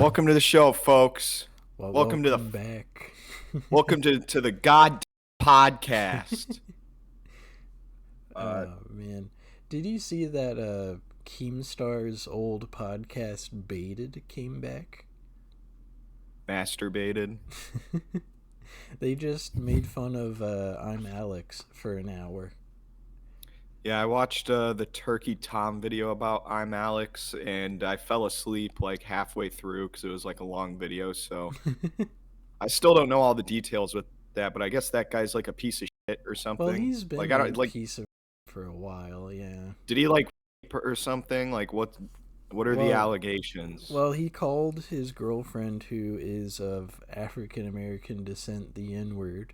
Welcome to the show, folks. Well, Welcome to the welcome back. welcome to the God podcast. Oh man, did you see that Keemstar's old podcast Baited came back? Masturbated. They just made fun of I'm Alex for an hour. Yeah, I watched the Turkey Tom video about I'm Alex, and I fell asleep like halfway through because it was like a long video. So I still don't know all the details with that, but I guess that guy's like a piece of shit or Well, something. he's Like been I a don't like. piece of for a while, yeah. Did he like rape her or something? Like what? What are the Well, allegations? well, he called his girlfriend, who is of African American descent, the N word,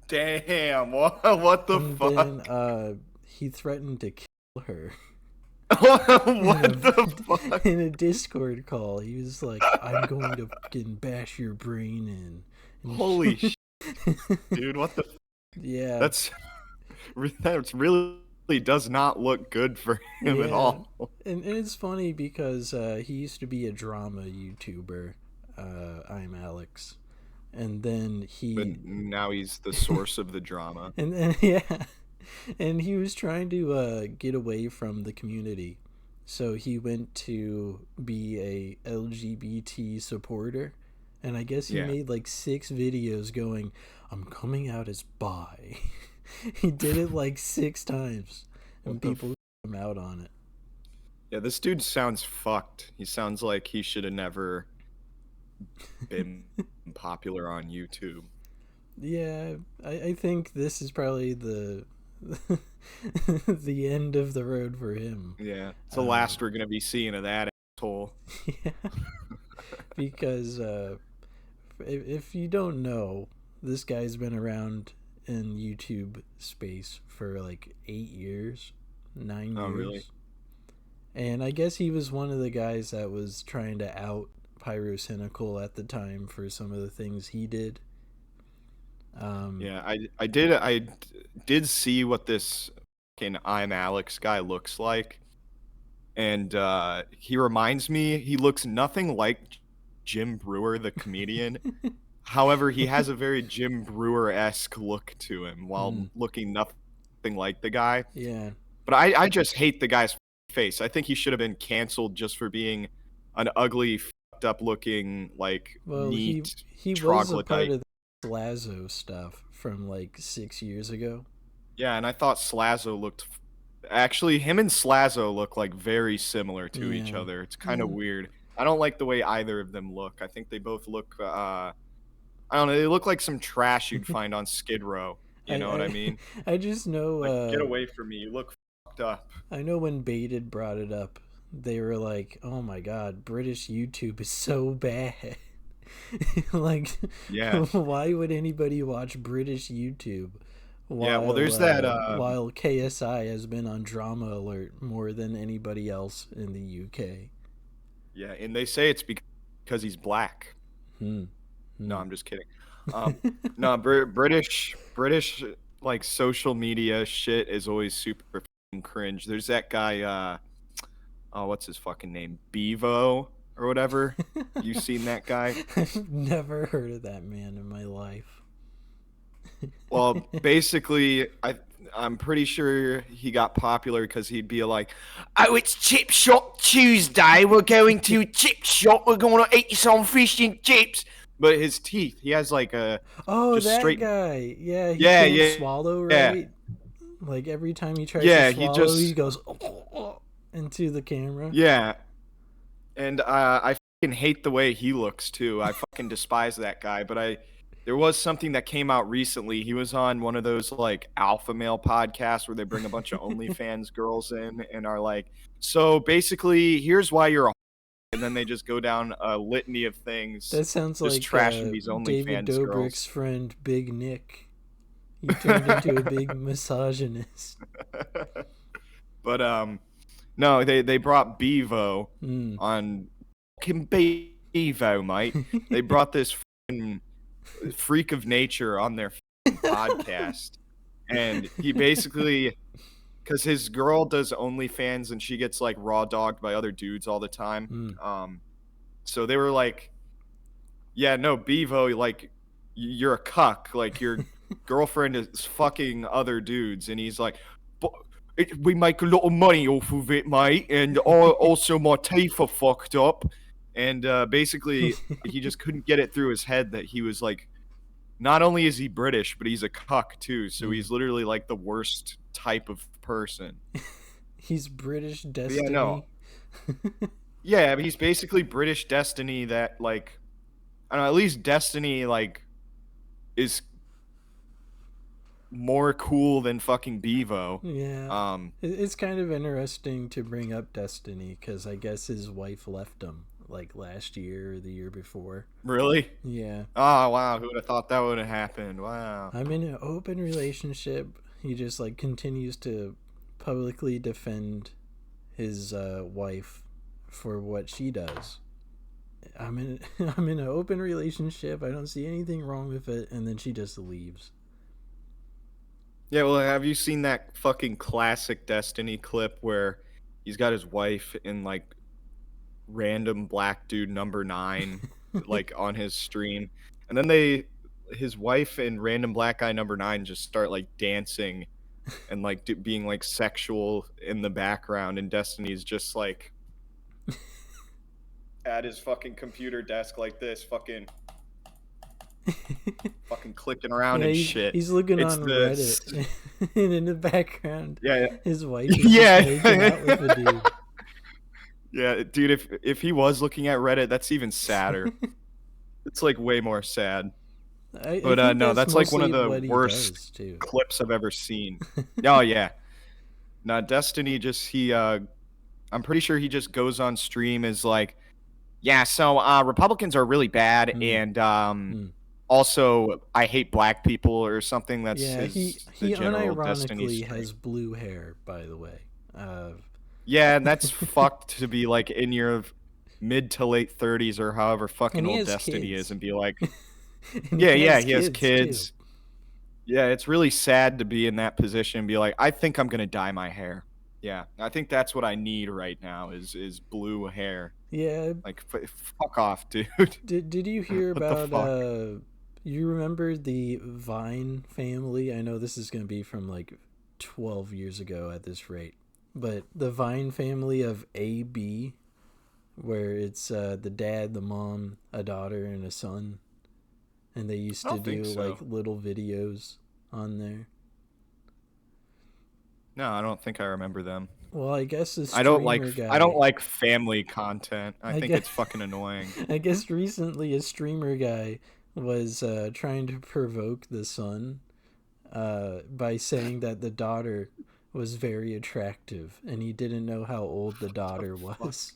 Damn! What the and then fuck? he threatened to kill her. in What the fuck? a in a Discord call. He was like, "I'm going to fucking bash your brain in." Holy And dude, what the? yeah, That's that's really does not look good for him at yeah, all. and it's funny because he used to be a drama YouTuber. I'm Alex, and then But he, now he's the source of the drama. and then yeah, and he was trying to get away from the community. So he went to be a LGBT supporter, and I guess he Yeah. made like 6 videos going, "I'm coming out as bi." He did it like 6 times, and What the? people came out on it. Yeah, this dude sounds fucked. He sounds like he should have never been popular on YouTube. Yeah, I think this is probably the the end of the road for him. Yeah, it's the Um, last we're gonna be seeing of that asshole. yeah, because if you don't know, this guy's been around in YouTube space for like 8 years, nine Oh, really? years, and I guess he was one of the guys that was trying to out Pyrocynical at the time for some of the things he did. Um, Yeah, I did see what this fucking I'm Alex guy looks like, and he reminds me. He looks nothing like Jim Brewer, the comedian. However, he has a very Jim Brewer-esque look to him while hmm, looking nothing like the guy. yeah. But I just hate the guy's face. I think he should have been canceled just for being an ugly, fucked up looking, like Well, neat he was a part troglodyte. of the Lazo stuff from like 6 years ago. Yeah, and I thought Slazo looked actually him and Slazo look like very similar to each Yeah. other. It's kind of Mm. weird. I don't like the way either of them look. I think they both look I don't know, they look like some trash you'd find on Skid Row. You know what I I mean? I just know Like get away from me. You look fucked up. I know when Baited brought it up, they were like, "Oh my god, British YouTube is so bad." Like, Yeah. why would anybody watch British YouTube Yeah, well there's that while KSI has been on Drama Alert more than anybody else in the UK? yeah, and they say it's because he's black. Hmm. No, Hmm. I'm just kidding. Um no, British like social media shit is always super fucking cringe. There's that guy oh, what's his fucking name? Bevo or whatever. You seen that guy? I've never heard of that man in my life. Well, basically, I'm pretty sure he got popular because he'd be like, "Oh, it's Chip Shop Tuesday. We're going to Chip Shop. We're going to eat some fish and chips." But his teeth, he has like a Oh, just that straight. guy. Yeah, he Yeah, can't yeah, swallow, yeah, right? Like every time he tries to yeah. He swallow, he just goes into the camera. yeah. And I fucking hate the way he looks too. I fucking despise that guy. But there was something that came out recently. He was on one of those like alpha male podcasts where they bring a bunch of OnlyFans girls in and are like, so basically, here's why you're a and then they just go down a litany of things, That sounds just like trashing these David OnlyFans Dobrik's girls. friend Big Nick. He turned into a big misogynist. But no, they brought Bevo Mm. on fucking Bevo, mate. They brought this fucking freak of nature on their fucking podcast, and he basically because his girl does OnlyFans and she gets like raw dogged by other dudes all the time. Mm. So they were like, yeah, no, Bevo, like, you're a cuck. Like, your girlfriend is fucking other dudes. And he's like, but we make a lot of money off of it, mate. And also my teeth are fucked up. And basically, he just couldn't get it through his head that he was like, not only is he British, but he's a cuck too. So he's literally like the worst type of person. He's British But yeah, no. Destiny. Yeah, but he's basically British Destiny that, like, I don't know, at least Destiny, like, is more cool than fucking Bevo. Yeah. It's kind of interesting to bring up Destiny because I guess his wife left him like last year or the year before. Really? Yeah. Oh, wow. Who would have thought that would have happened? Wow. I'm in an open relationship. He just like continues to publicly defend his wife for what she does. I'm in I'm in an open relationship. I don't see anything wrong with it, and then she just leaves. Yeah, well, have you seen that fucking classic Destiny clip where he's got his wife in, like, random black dude number 9, like, on his stream, and then his wife and random black guy number 9 just start, like, dancing and, like, being, like, sexual in the background, and Destiny's just, like, at his fucking computer desk like this, fucking clicking around Yeah, and shit. he's looking It's on the Reddit, and in the background, yeah, his wife is yeah, just making out with a dude. yeah, dude. If he was looking at Reddit, that's even sadder. It's like way more sad. I But think no, that's that's like one of mostly the what he worst does too. clips I've ever seen. Oh yeah, now Destiny just I'm pretty sure he just goes on stream as like, yeah, so Republicans are really bad, and Mm. also I hate black people or something. That's Yeah, the he general Destiny unironically stream. has blue hair, by the way. Yeah, and that's fucked to be like in your mid to late 30s or however fucking And he old has Destiny is kids. and be like, And yeah, he yeah, has he has kids too. kids. Yeah, it's really sad to be in that position and be like, I think I'm gonna dye my hair. Yeah, I think that's what I need right now is blue hair. Yeah. Like, fuck off, dude. Did you hear What the about fuck? you remember the Vine family? I know this is going to be from like 12 years ago at this rate. But the Vine family of AB, where it's the dad, the mom, a daughter, and a son, and they used I to don't think do so. like little videos on there. No, I don't think I remember them. Well, I guess the I don't like streamer I don't guy. like family content. I I think guess it's fucking annoying. I guess recently a streamer guy was trying to provoke the son by saying that the daughter was very attractive, and he didn't know how old the daughter was.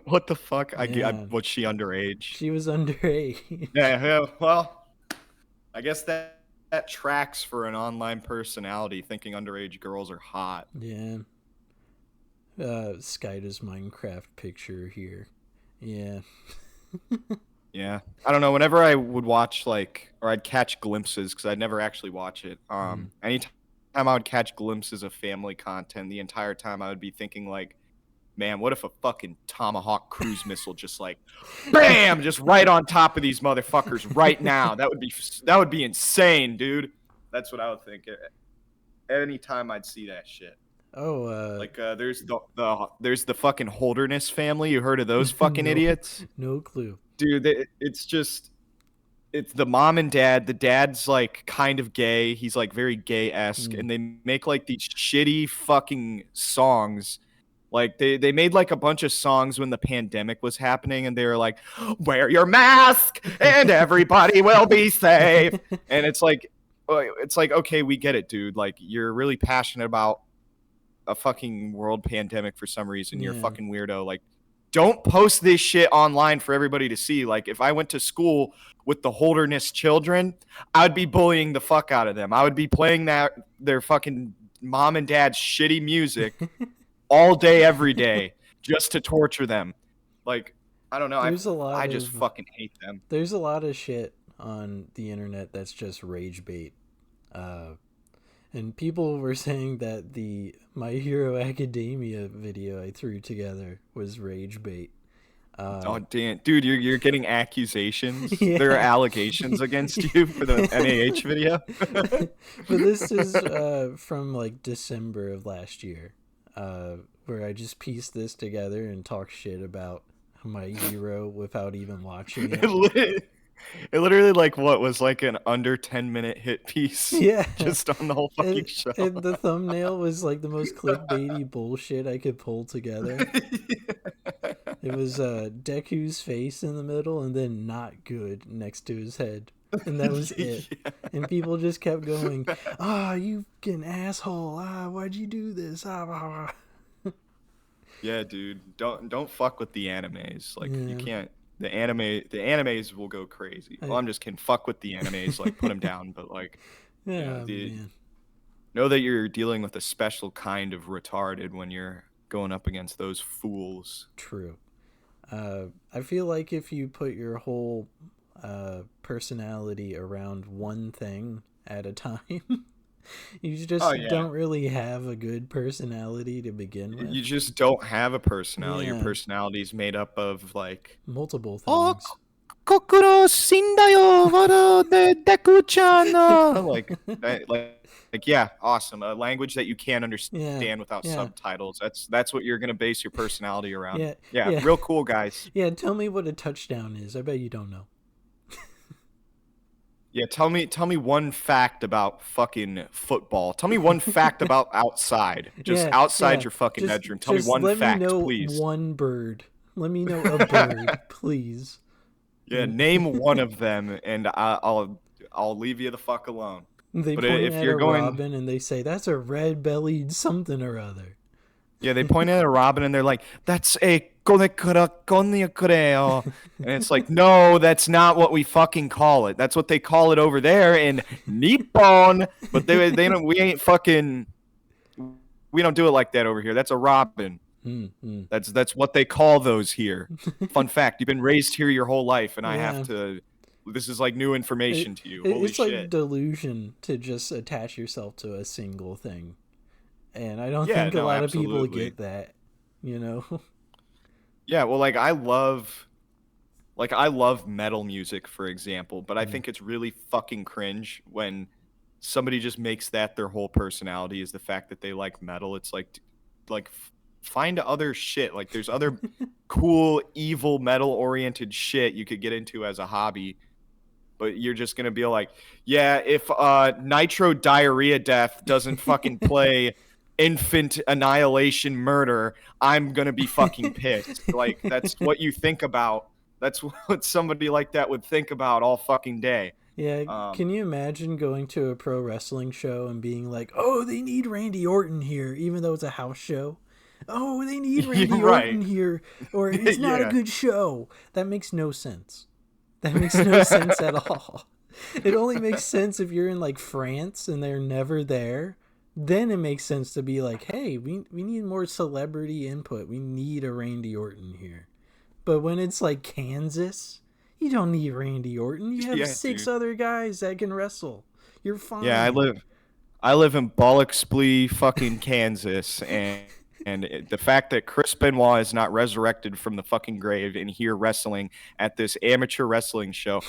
What the fuck? Yeah, Was she underage? she was underage. Yeah, yeah. Well, I guess that tracks for an online personality thinking underage girls are hot. Yeah. Skyda's Minecraft picture here. Yeah. Yeah, I don't know. Whenever I would watch or I'd catch glimpses because I'd never actually watch it. Anytime I would catch glimpses of family content, the entire time I would be thinking like, man, what if a fucking Tomahawk cruise missile just like, bam, just right on top of these motherfuckers right now? That would be insane, dude. That's what I would think. Anytime I'd see that shit. Oh, like there's the fucking Holderness family. You heard of those fucking idiots? No clue. Dude, it's the mom and dad. The dad's like kind of gay. He's like very gay-esque, and they make like these shitty fucking songs. Like they made like a bunch of songs when the pandemic was happening, and they were like, "Wear your mask, and everybody will be safe." And it's like, okay, we get it, dude. Like you're really passionate about a fucking world pandemic for some reason. You're a fucking weirdo. Like, don't post this shit online for everybody to see. Like, if I went to school with the Holderness children, I'd be bullying the fuck out of them. I would be playing their fucking mom and dad's shitty music all day, every day, just to torture them. Like, I don't know. I just fucking hate them. There's a lot of shit on the internet that's just rage bait. And people were saying that the My Hero Academia video I threw together was rage bait. Oh damn, dude, you're getting accusations. Yeah. There are allegations against you for the NAH video. But this is from like December of last year, where I just pieced this together and talk shit about my hero without even watching It, it. literally like what was like an under 10-minute hit piece. Yeah, Just on the whole fucking show. And the thumbnail was like the most clickbaity bullshit I could pull together. It was Deku's face in the middle and then not good next to his head. And that was it. Yeah. And people just kept going, you fucking asshole. Why'd you do this? Yeah, dude. Don't fuck with the animes. Like Yeah. you can't the animes will go crazy. Well, I'm just kidding. Fuck with the animes, like put them down, but like Man. know that you're dealing with a special kind of retarded when you're going up against those fools. True. I feel like if you put your whole personality around one thing at a time, you just don't really have a good personality to begin with. You just don't have a personality. Your personality is made up of like multiple things. Kokoro Shindayo, Deku-chan. Like yeah, awesome. A language that you can't understand without subtitles. That's what you're gonna base your personality around. Yeah, real cool, guys. Yeah, tell me what a touchdown is. I bet you don't know. Yeah, tell me one fact about fucking football. Tell me one fact about outside. Just outside your fucking bedroom. Tell me one fact, please. Let me know one bird. Let me know a bird, please. Yeah, name one of them, and I'll leave you the fuck alone. They point at a robin and they say, that's a red-bellied something or other. Yeah, they point at a robin and they're like, that's a konnikureo. And it's like, no, that's not what we fucking call it. That's what they call it over there in Nippon. But they don't. We ain't fucking. We don't do it like that over here. That's a robin. Mm-hmm. That's what they call those here. Fun fact: you've been raised here your whole life, and I have to. This is like new information to you. Holy shit! It's like delusion to just attach yourself to a single thing, and I don't think a lot of people get that. You know. Yeah, well, like I love metal music, for example, but I think it's really fucking cringe when somebody just makes that their whole personality is the fact that they like metal. It's like find other shit. Like there's other cool, evil, metal-oriented shit you could get into as a hobby, but you're just gonna be like, yeah, if Nitro Diarrhea Death doesn't fucking play Infant Annihilation Murder, I'm gonna be fucking pissed. Like that's what you think about. That's what somebody like that would think about all fucking day. Yeah, can you imagine going to a pro wrestling show and being like, oh, they need Randy Orton here, even though it's a house show? Oh, they need Randy Orton here, or it's not a good show. That makes no sense. That makes no sense at all. It only makes sense if you're in like France and they're never there. Then it makes sense to be like, hey, we need more celebrity input. We need a Randy Orton here. But when it's like Kansas, you don't need Randy Orton. You have six other guys that can wrestle. You're fine. Yeah, I live in Bollocksplee, fucking Kansas, and the fact that Chris Benoit is not resurrected from the fucking grave and here wrestling at this amateur wrestling show,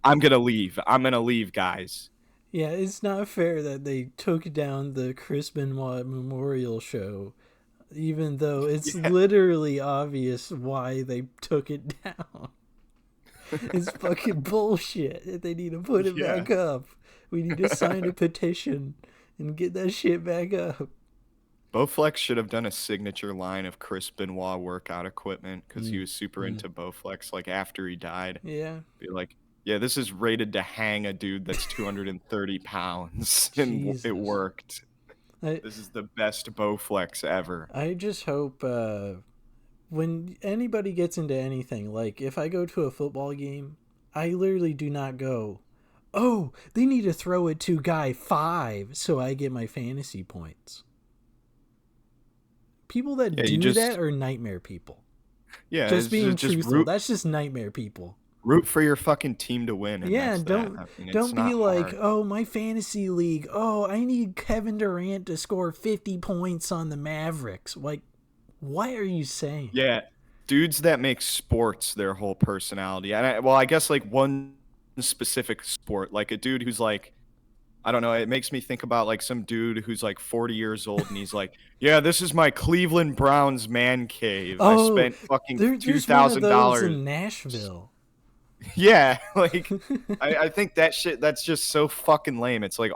I'm gonna leave. I'm gonna leave, guys. Yeah, it's not fair that they took down the Chris Benoit Memorial Show, even though it's literally obvious why they took it down. It's fucking bullshit. They need to put it back up. We need to sign a petition and get that shit back up. Bowflex should have done a signature line of Chris Benoit workout equipment because he was super into Bowflex. Like after he died, be like, yeah, this is rated to hang a dude that's 230 pounds, and it worked. This is the best Bowflex ever. I just hope when anybody gets into anything, like if I go to a football game, I literally do not go, oh, they need to throw it to guy 5 so I get my fantasy points. People that do that are nightmare people. Yeah, just being truthful. That's just nightmare people. Root for your fucking team to win. And don't be like, oh, my fantasy league. Oh, I need Kevin Durant to score 50 points on the Mavericks. Like, what are you saying? Yeah, dudes that make sports their whole personality. And I guess like one specific sport, like a dude who's like, I don't know, it makes me think about like some dude who's like 40 years old and he's like, yeah, this is my Cleveland Browns man cave. I Oh, spent fucking there's one of those $2,000. in Nashville. Yeah, like I think that shit, that's just so fucking lame. It's like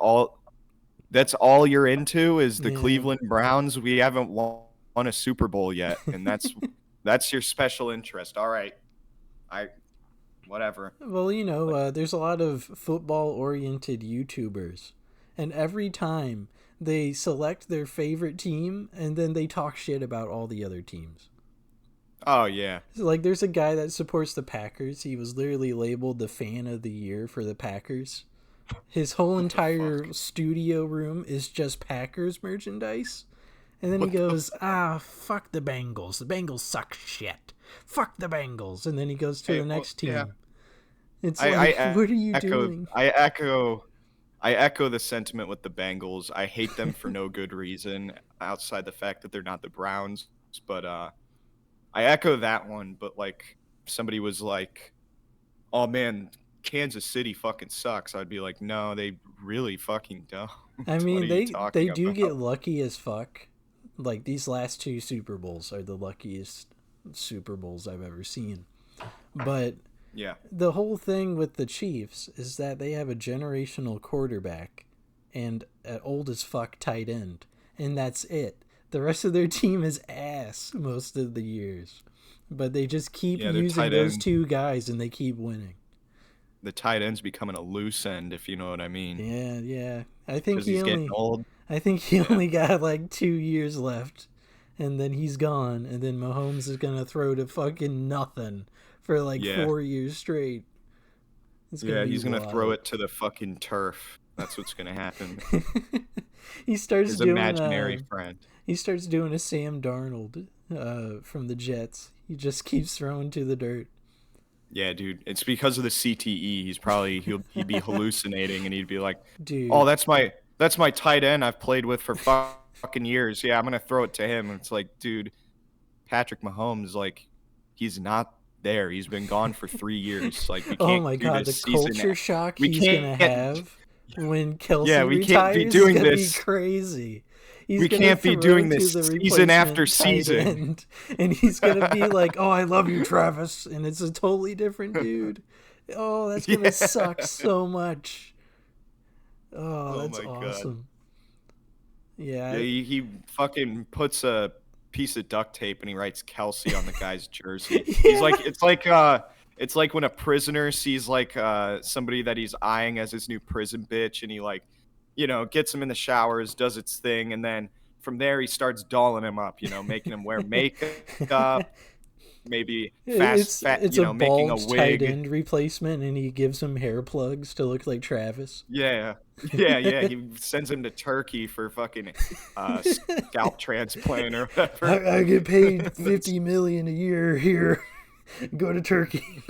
that's all you're into is the Yeah. Cleveland Browns. We haven't won a Super Bowl yet, and that's your special interest. All right, I whatever. Well, Like, there's a lot of football-oriented YouTubers, and every time they select their favorite team, and then they talk shit about all the other teams. oh yeah, So, like, there's a guy that supports the Packers. He was literally labeled the fan of the year for the Packers. His whole what the entire fuck? studio room is just Packers merchandise. And then he What the goes, fuck the Bengals. The Bengals suck shit. Fuck the Bengals. And then he goes to Hey, the well, next yeah. team. It's I like, I what are you echo doing? I echo I echo the sentiment with the Bengals. I hate them for no good reason outside the fact that they're not the Browns. But I echo that one. But like somebody was like, "Oh man, Kansas City fucking sucks." I'd be like, "No, they really fucking don't." I What mean, are you they talking do about? get lucky as fuck. Like, these last two Super Bowls are the luckiest Super Bowls I've ever seen. But Yeah, the whole thing with the Chiefs is that they have a generational quarterback and an old as fuck tight end, and that's it. The rest of their team is ass most of the years, but they just keep yeah, their using tight those end, two guys and they keep winning. the tight end's becoming a loose end, if you know what I mean, Yeah, yeah. because he's getting old. I think he Yeah, only got like 2 years left, and then he's gone, and then Mahomes is gonna throw to fucking nothing for like yeah, 4 years straight. It's gonna yeah. be He's gonna throw wild. it to the fucking turf. That's what's gonna happen. he starts His doing imaginary friend. he starts doing a Sam Darnold from the Jets. He just keeps throwing to the dirt. Yeah, dude. It's because of the CTE. He'd be hallucinating and he'd be like, "Oh, Dude. that's my tight end I've played with for fucking years. Yeah, I'm gonna throw it to him." And it's like, dude, Patrick Mahomes, like, he's not there. He's been gone for 3 years. Like, we Oh can't my do god, the this season. culture shock We he's gonna can't. have when Yeah, Kelsey we can't be retires is doing gonna be this. crazy. He's We gonna can't be throw doing to this the season after replacement tight season. end, and he's gonna be like, "Oh, I love you, Travis," and it's a totally different dude. Oh, that's gonna Yeah. suck so much. Oh, Oh that's my god. awesome. Yeah, Yeah, he fucking puts a piece of duct tape and he writes Kelsey on the guy's jersey. He's yeah. like, it's like when a prisoner sees like somebody that he's eyeing as his new prison bitch, and he like, gets him in the showers, does its thing, and then from there he starts dolling him up, making him wear makeup, maybe fat, It's a making a bald tight wig. end replacement, and he gives him hair plugs to look like Travis. Yeah, yeah, yeah. He sends him to Turkey for fucking scalp transplant or whatever. I get paid 50 million a year here. Go to Turkey.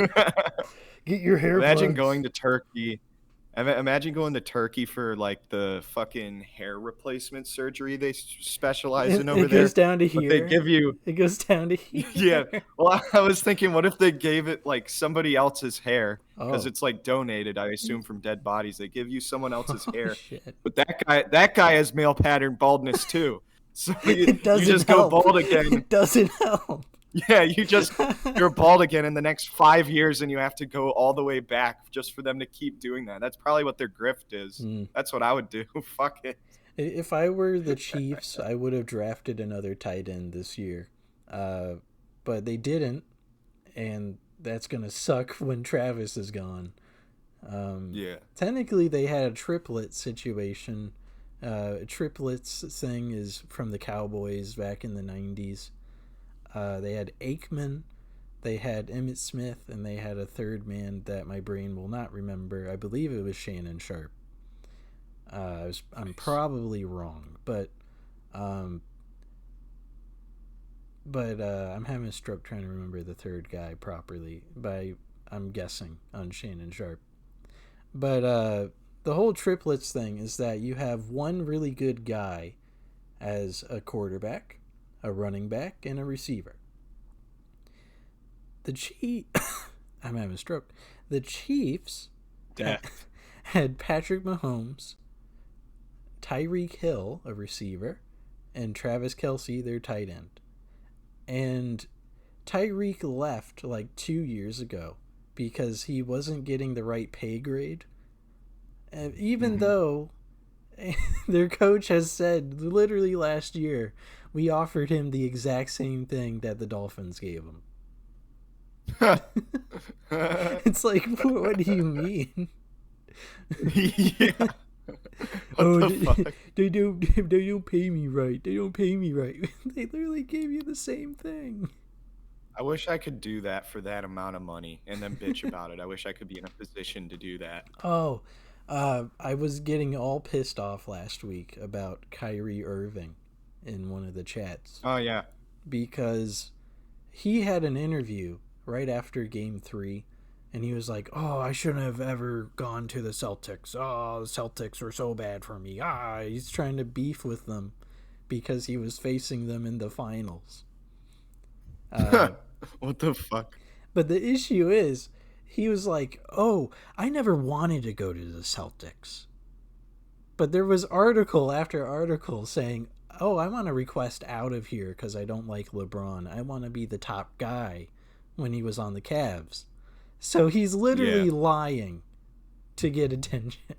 Get your hair Imagine plugs. going to Turkey. Imagine going to Turkey for like the fucking hair replacement surgery they specialize in over It goes there. down to But they here. give you, It goes down to yeah. here. Well, I was thinking, what if they gave it like somebody else's hair? Because Oh. it's like donated, I assume, from dead bodies. They give you someone else's Oh hair. shit. But that guy has male pattern baldness too. So It you doesn't just go help. bald again. It doesn't help. Yeah, you're bald again in the next 5 years, and you have to go all the way back just for them to keep doing that. That's probably what their grift is. Mm. That's what I would do. Fuck it. If I were the Chiefs, I would have drafted another tight end this year. But they didn't, and that's going to suck when Travis is gone. Yeah. Technically, they had a triplet situation. Triplets thing is from the Cowboys back in the 90s. They had Aikman, they had Emmitt Smith, and they had a third man that my brain will not remember. I believe it was Shannon Sharp. I'm probably wrong, but I'm having a stroke trying to remember the third guy properly. I'm guessing on Shannon Sharp. But the whole triplets thing is that you have one really good guy as a quarterback, a running back, and a receiver. the Chief. I'm having a stroke. The Chiefs Death. had Patrick Mahomes, Tyreek Hill, a receiver, and Travis Kelce, their tight end. And Tyreek left like 2 years ago because he wasn't getting the right pay grade. And even though their coach has said literally last year, we offered him the exact same thing that the Dolphins gave him. It's like, what do you mean? Yeah. What the fuck? They don't pay me right. They don't pay me right. They literally gave you the same thing. I wish I could do that for that amount of money and then bitch about it. I wish I could be in a position to do that. Oh, I was getting all pissed off last week about Kyrie Irving in one of the chats. Oh, yeah. Because he had an interview right after Game 3, and he was like, oh, I shouldn't have ever gone to the Celtics. Oh, the Celtics were so bad for me. He's trying to beef with them because he was facing them in the finals. What the fuck? But the issue is, he was like, oh, I never wanted to go to the Celtics. But there was article after article saying, oh, I want to request out of here because I don't like LeBron. I want to be the top guy when he was on the Cavs. So he's literally lying to get attention.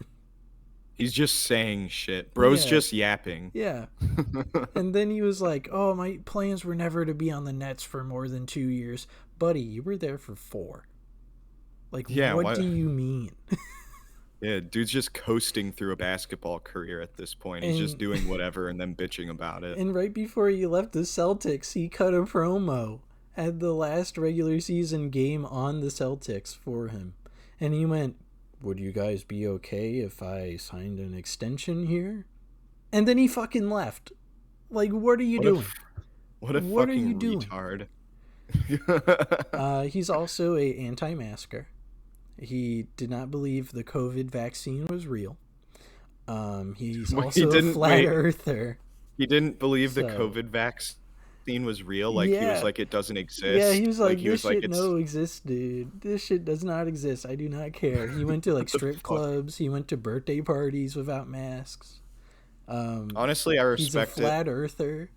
He's just saying shit. Bro's just yapping. Yeah. And then he was like, oh, my plans were never to be on the Nets for more than 2 years. Buddy, you were there for 4. Like, what do you mean? Yeah, dude's just coasting through a basketball career at this point. He's just doing whatever and then bitching about it. And right before he left the Celtics, he cut a promo at the last regular season game on the Celtics for him. And he went, would you guys be okay if I signed an extension here? And then he fucking left. Like, what are you doing? What are you doing? Retard. He's also a anti-masker. He did not believe the COVID vaccine was real. He's also a flat earther. He didn't believe the COVID vaccine was real. Like, he was like, it doesn't exist. Yeah, he was like, this shit no exists, dude. This shit does not exist. I do not care. He went to like strip clubs. He went to birthday parties without masks. Honestly, I respect it. He's a flat earther.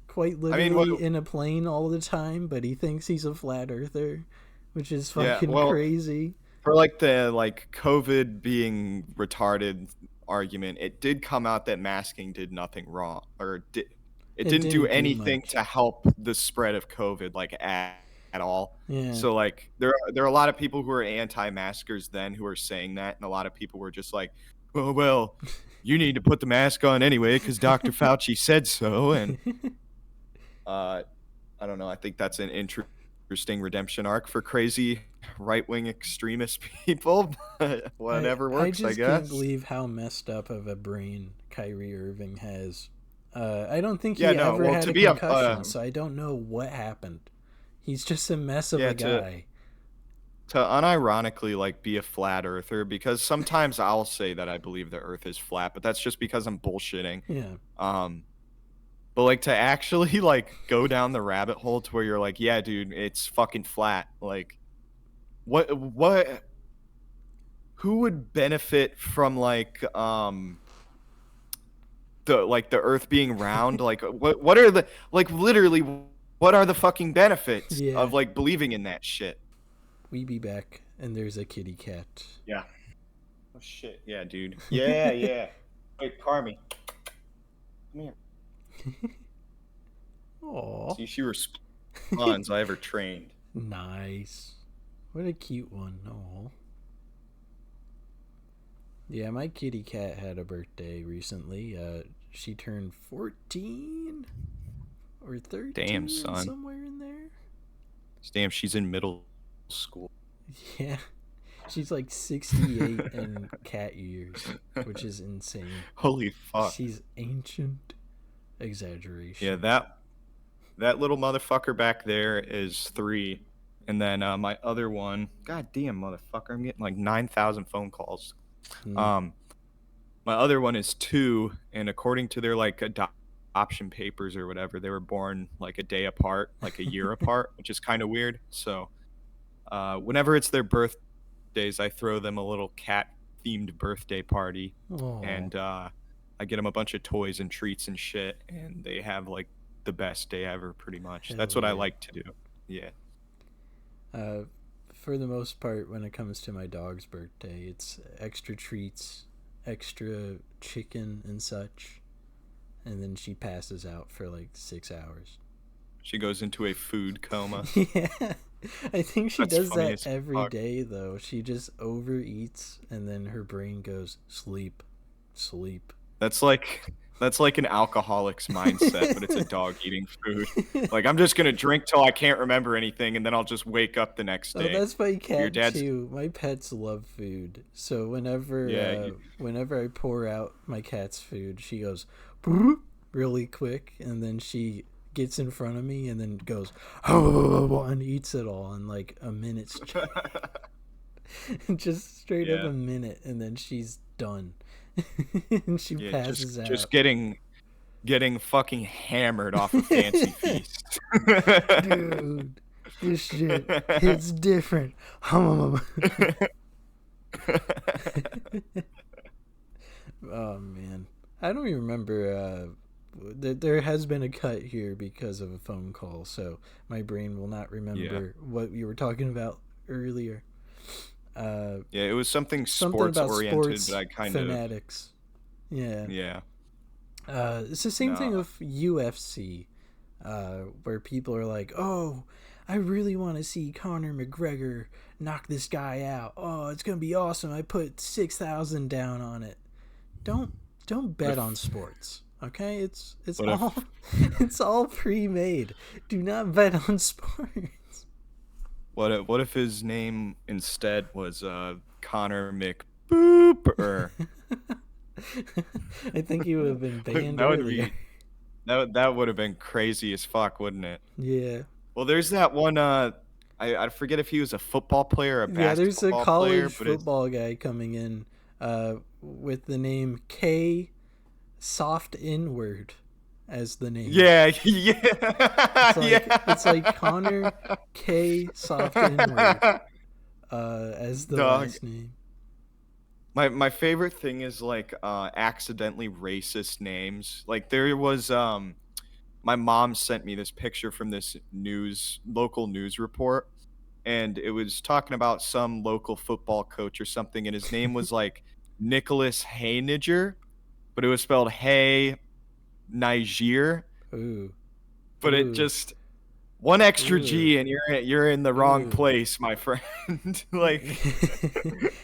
Quite literally in a plane all the time, but he thinks he's a flat earther, which is fucking crazy. For like the COVID being retarded argument, it did come out that masking did nothing wrong, or it didn't do anything to help the spread of COVID at all. Yeah. So like there are a lot of people who are anti-maskers then who are saying that, and a lot of people were just like, oh well, you need to put the mask on anyway because Dr. Fauci said so. And I don't know. I think that's an interesting redemption arc for crazy right-wing extremist people. Whatever works, I guess. I can't believe how messed up of a brain Kyrie Irving has. I don't think he ever had a concussion, so I don't know what happened. He's just a mess of a guy. To unironically be a flat earther, because sometimes I'll say that I believe the earth is flat, but that's just because I'm bullshitting. Yeah. But to actually go down the rabbit hole to where you're like, yeah, dude, it's fucking flat. Like, what? Who would benefit from the earth being round? What are the literally what are the fucking benefits of believing in that shit? We be back, and there's a kitty cat. Yeah. Oh shit. Yeah, dude. Yeah. Wait, Carmi. Come here. Aww. See, she responds. I ever trained. Nice. What a cute one. Aww. Yeah, my kitty cat had a birthday recently. She turned 14 or 13. Damn, son. Somewhere in there. Damn, she's in middle school. Yeah. She's 68 in cat years, which is insane. Holy fuck. She's ancient. Exaggeration. Yeah, that little motherfucker back there is 3. And then my other one, goddamn motherfucker, I'm getting 9,000 phone calls. My other one is 2, and according to their option papers or whatever. They were born like a day apart, like a year apart, which is kind of weird. So whenever it's their birthdays, I throw them a little cat themed birthday party, Oh, and I get them a bunch of toys and treats and shit, and they have like the best day ever, pretty much. That's hell what I yeah. like to do. Yeah. Uh, for the most part, when it comes to my dog's birthday, it's extra treats, extra chicken and such, and then she passes out for like 6 hours. She goes into a food coma. Yeah, I think she That's does funny that as every fuck. day though. She just overeats, and then her brain goes sleep, sleep. That's like an alcoholic's mindset, but it's a dog eating food. Like, I'm just gonna drink till I can't remember anything, and then I'll just wake up the next Oh, day. that's my Your cat dad's too. My pets love food. So yeah, whenever I pour out my cat's food, she goes "Broop," really quick, and then she gets in front of me and then goes and eats it all in like a minute's just straight up yeah, a minute, and then she's done. And she yeah. Just passes just out. getting fucking hammered off a fancy feast. Dude, this shit hits different. Oh man, I don't even remember. There has been a cut here because of a phone call, so my brain will not Yeah, remember what you were talking about earlier. Uh, yeah. It was something Something sports about oriented, but sports I kind of fanatics. Yeah, yeah. it's the same thing Nah, with UFC, where people are like, "Oh, I really want to see Conor McGregor knock this guy out. Oh, it's gonna be awesome. I put 6,000 down on it." Don't don't what bet on if sports. Okay, it's what all if it's all pre-made. Do not bet on sports. what if his name instead was Connor McBooper? I think you would have been banned That would earlier. be that would have been crazy as fuck, wouldn't it? Yeah. Well, there's that one. I forget if he was a football player or a Yeah, there's a basketball player, college but it's football guy coming in with the name K soft inward as the name. yeah, yeah, It's like Connor yeah. K soft inward as the Dog. last name. My favorite thing is like accidentally racist names. Like there was my mom sent me this picture from this local news report, and it was talking about some local football coach or something, and his name was like Nicholas Hayniger, but it was spelled Hey Niger, Ooh. but it Ooh. just one extra Ooh. G and you're in the wrong Ooh. place, my friend. Like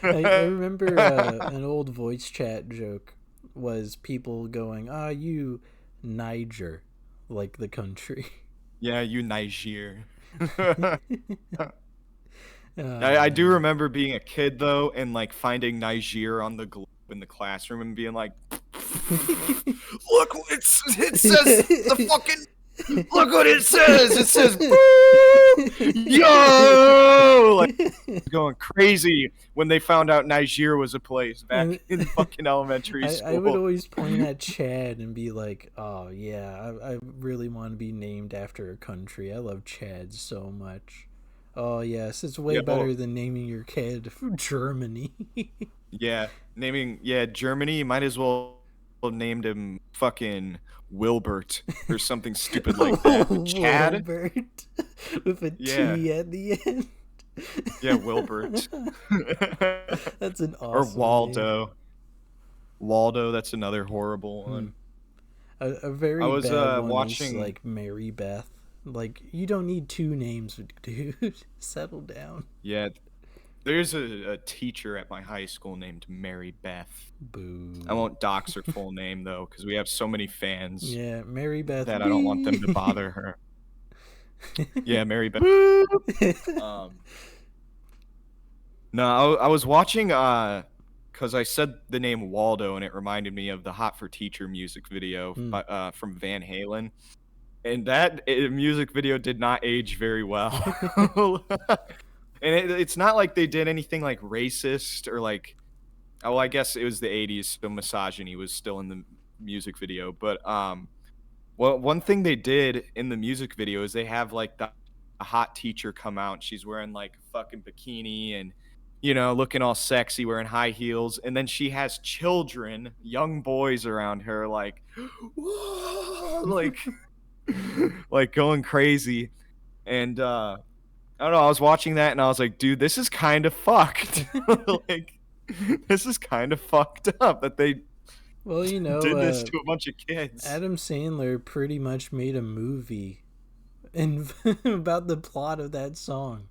I remember an old voice chat joke was people going, "Ah, you Niger," like the country. yeah, you Niger. Oh I do man. remember being a kid though, and like finding Niger on the globe in the classroom and being like, "Look, it says the fucking look what it says. It says boo, yo!" Like going crazy when they found out Niger was a place back And in fucking elementary I would school. always point at Chad and be like, "Oh yeah, I really want to be named after a country. I love Chad so much." Oh yes, it's way Yeah, oh, better than naming your kid Germany. yeah, Germany. You might as well have named him fucking Wilbert or something stupid like that. But Chad, Wilbert with a yeah, T at the end. yeah, Wilbert. That's an Or awesome name. Waldo. Waldo, that's another horrible Hmm. one. A I very was bad one is watching. like Mary Beth. Like you don't need two names, dude. Settle down. Yeah, there's a teacher at my high school named Mary Beth. I Boo. won't dox her full name though, because we have so many fans Yeah, Mary Beth. that I don't want them to Bee. bother her. Yeah, Mary Beth. Um, no, I was watching because I said the name Waldo and it reminded me of the Hot for Teacher music video Hmm. from Van Halen. And that music video did not age very well. And it's not like they did anything like racist or like, oh, I guess it was the 80s, so misogyny was still in the music video. But Well, one thing they did in the music video is they have like the a hot teacher come out. She's wearing like a fucking bikini and looking all sexy, wearing high heels, and then she has children, young boys around her, like, like, like going crazy. And I don't know. I was watching that and I was like, dude, this is kind of fucked. Like, this is kind of fucked up that they Well, did this to a bunch of kids. Adam Sandler pretty much made a movie about the plot of that song.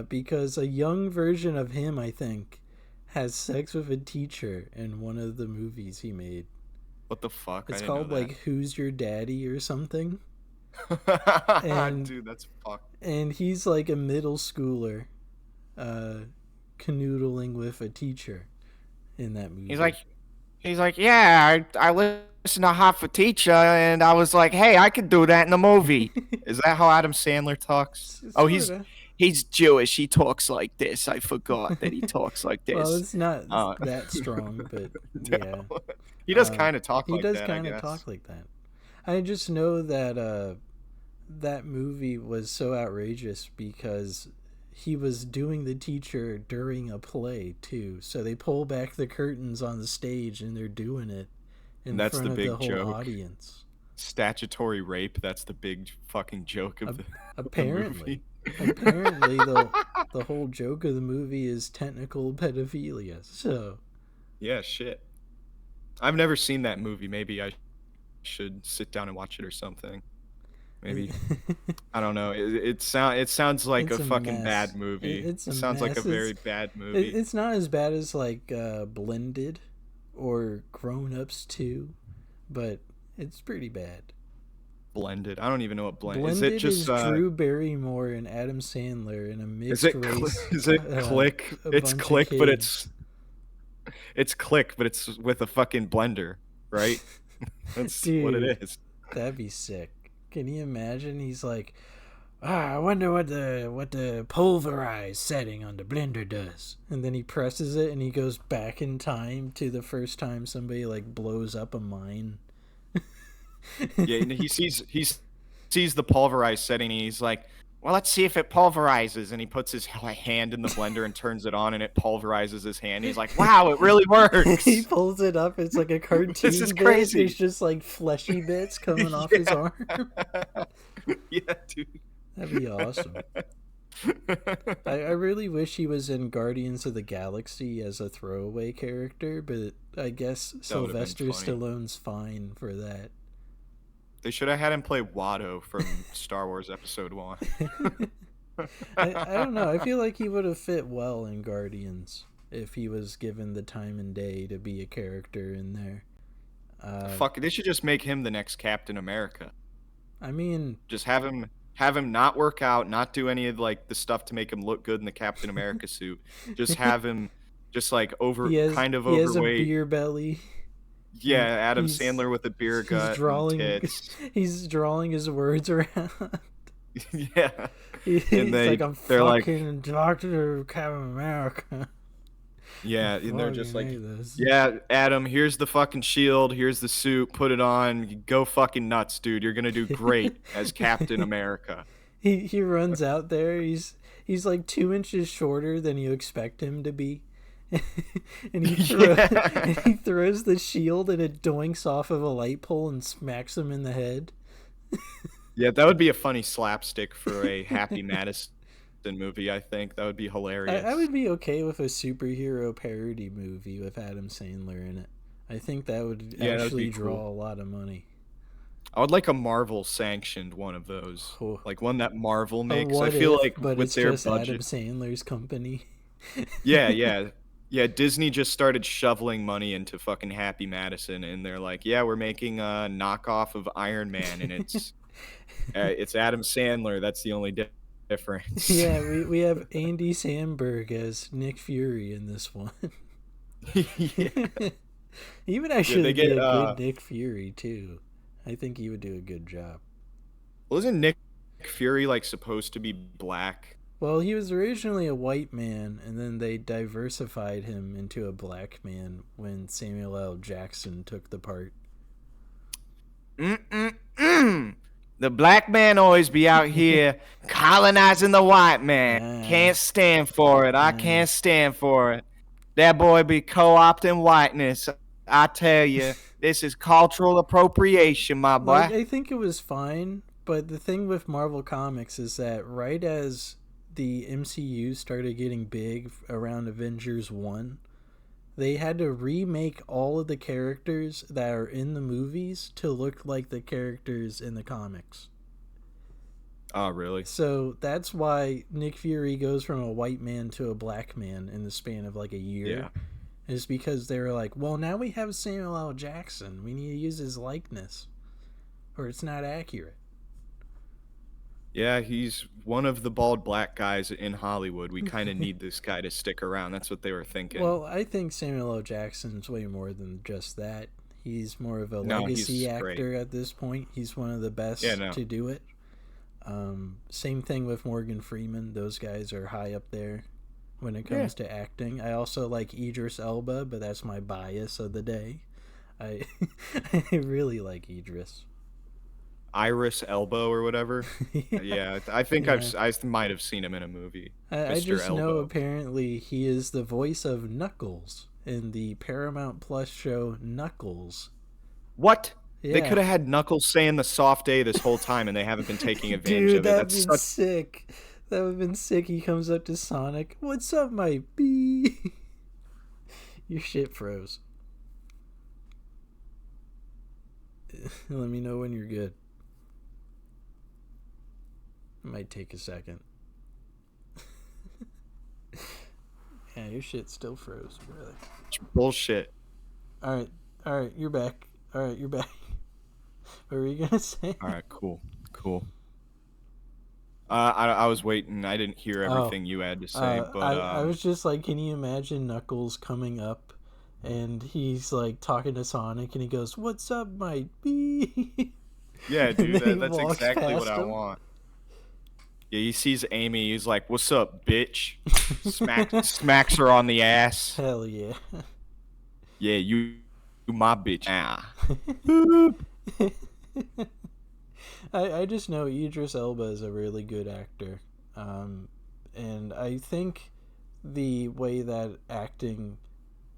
Because a young version of him, I think, has sex with a teacher in one of the movies he made. What the fuck? It's I didn't called know like "Who's Your Daddy" or something. that. And Dude, that's fucked. and he's like a middle schooler, canoodling with a teacher in that movie. He's like, yeah, I listened to Hot for Teacher, and I was like, hey, I could do that in a movie. Is that how Adam Sandler talks? Oh, he's Jewish. He talks like this. I forgot that he talks like this. Well, it's not that strong, but yeah. He does kind of talk like that, I guess. He does kind of talk like that. I just know that that movie was so outrageous because he was doing the teacher during a play, too. So they pull back the curtains on the stage and they're doing it in front of the whole audience. Statutory rape, that's the big fucking joke of apparently. the movie. Apparently, the whole joke of the movie is technical pedophilia, so... Yeah, shit. I've never seen that movie. Maybe I should sit down and watch it or something. Maybe. I don't know. It sounds like a fucking bad movie. It sounds like a very bad movie. It's not as bad as like Blended or Grown Ups 2, but it's pretty bad. Blended. I don't even know what Blended is. It just Drew Barrymore and Adam Sandler in a mixed race? Is it Click? It's Click, but it's Click, but it's with a fucking blender, right? That's Dude, what it is. That'd be sick. Can you imagine? He's like, I wonder what the pulverized setting on the blender does. And then he presses it and he goes back in time to the first time somebody like blows up a mine. Yeah, he sees the pulverized setting and he's like, well, let's see if it pulverizes. And he puts his hand in the blender and turns it on and it pulverizes his hand. He's like, wow, it really works. He pulls it up. It's like a cartoon. This is crazy. There's just like fleshy bits coming off his arm. Yeah, dude. That'd be awesome. I really wish he was in Guardians of the Galaxy as a throwaway character, but I guess Sylvester Stallone's fine for that. They should have had him play Watto from Star Wars Episode 1. I don't know. I feel like he would have fit well in Guardians if he was given the time and day to be a character in there. Fuck, they should just make him the next Captain America. I mean... Just have him not work out, not do any of like the stuff to make him look good in the Captain America suit. Just have him just like overweight. He has a beer belly. Yeah, Adam Sandler with a beer gut and tits. He's drawing his words around. Yeah. He's like, I'm fucking Dr. Captain America. Yeah, and they're just like, yeah, Adam, here's the fucking shield, here's the suit, put it on, go fucking nuts, dude. You're gonna do great as Captain America. He runs out there, he's like 2 inches shorter than you expect him to be. And he throws the shield and it doinks off of a light pole and smacks him in the head. Yeah, that would be a funny slapstick for a Happy Madison movie, I think. That would be hilarious. I would be okay with a superhero parody movie with Adam Sandler in it. I think that would actually draw a lot of money. I would like a Marvel sanctioned one of those. Oh. Like one that Marvel makes. I feel like but with it's their just budget. Adam Sandler's company. Yeah, Disney just started shoveling money into fucking Happy Madison, and they're like, yeah, we're making a knockoff of Iron Man, and it's it's Adam Sandler. That's the only difference. Yeah, we have Andy Samberg as Nick Fury in this one. Yeah. He would actually be a good Nick Fury, too. I think he would do a good job. Wasn't Nick Fury, like, supposed to be black? Well, he was originally a white man, and then they diversified him into a black man when Samuel L. Jackson took the part. Mm-mm-mm. The black man always be out here colonizing the white man. Uh, Can't stand for it. I can't stand for it. That boy be co-opting whiteness. I tell you, this is cultural appropriation, my like, boy. I think it was fine, but the thing with Marvel Comics is that right as the MCU started getting big around Avengers 1, they had to remake all of the characters that are in the movies to look like the characters in the comics. Oh, really? So that's why Nick Fury goes from a white man to a black man in the span of like a year. Yeah. Is because they were like, well, now we have Samuel L. Jackson. We need to use his likeness, or it's not accurate. Yeah, he's one of the bald black guys in Hollywood. We kind of need this guy to stick around. That's what they were thinking. Well, I think Samuel L. Jackson's way more than just that. He's more of a No, legacy he's actor great. at this point. He's one of the best Yeah, no. to do it. Same thing with Morgan Freeman. Those guys are high up there when it comes to acting. I also like Idris Elba, but that's my bias of the day. I I really like Idris. Iris Elbow or whatever. Yeah, I think Yeah. I might have seen him in a movie. I Mr. just know Elbow. apparently he is the voice of Knuckles in the Paramount Plus show Knuckles. What? Yeah. They could have had Knuckles saying the soft A this whole time, and they haven't been taking advantage Dude, of it. that'd That's been such. sick. That would have been sick. He comes up to Sonic. What's up, my bee? Your shit froze. Let me know when you're good. It might take a second. Yeah, your shit still froze, brother. Bullshit. Alright, you're back. Alright, you're back. What were you gonna say? All right, cool. I was waiting. I didn't hear everything you had to say, but I was just like, can you imagine Knuckles coming up and he's like talking to Sonic and he goes, "What's up, my bee?" yeah, dude, And he that's walks exactly what past I him. want. Yeah, he sees Amy. He's like, "What's up, bitch?" Smacks her on the ass. Hell yeah. Yeah, you my bitch. Ah. I just know Idris Elba is a really good actor. And I think the way that acting,